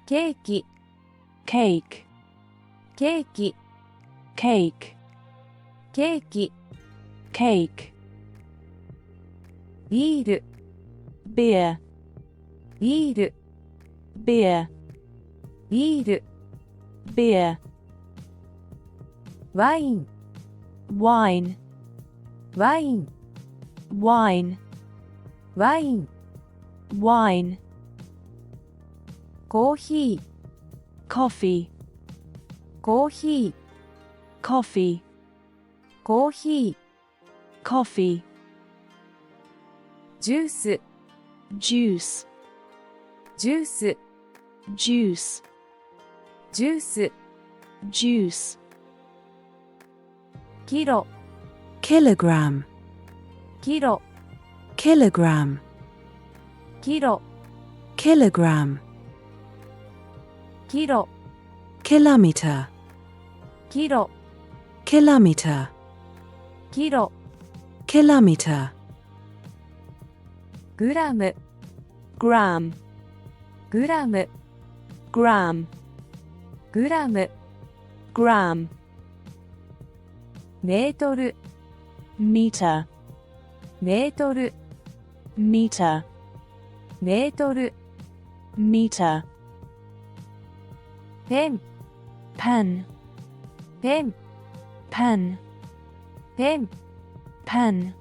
ケーキ cake, ケーキ cake, ケーキ cake, ビール beer, ビール beer, ビール beer, ワイン wine, ワイン wine, ワイン wine, コーヒー coffee, コーヒー coffee, コーヒー coffee, ジュース juice, ジュース juice, ジュース juice, キロ kilogram, キロ kilogram, キロ kilogram, キロ kilometer, キロ kilometer, キロ kilometer, グラム gram, グラム gram, グラム gram, メートル meter, メートル meter, メートル meter, ペン pen, ペン pen, ペン pen,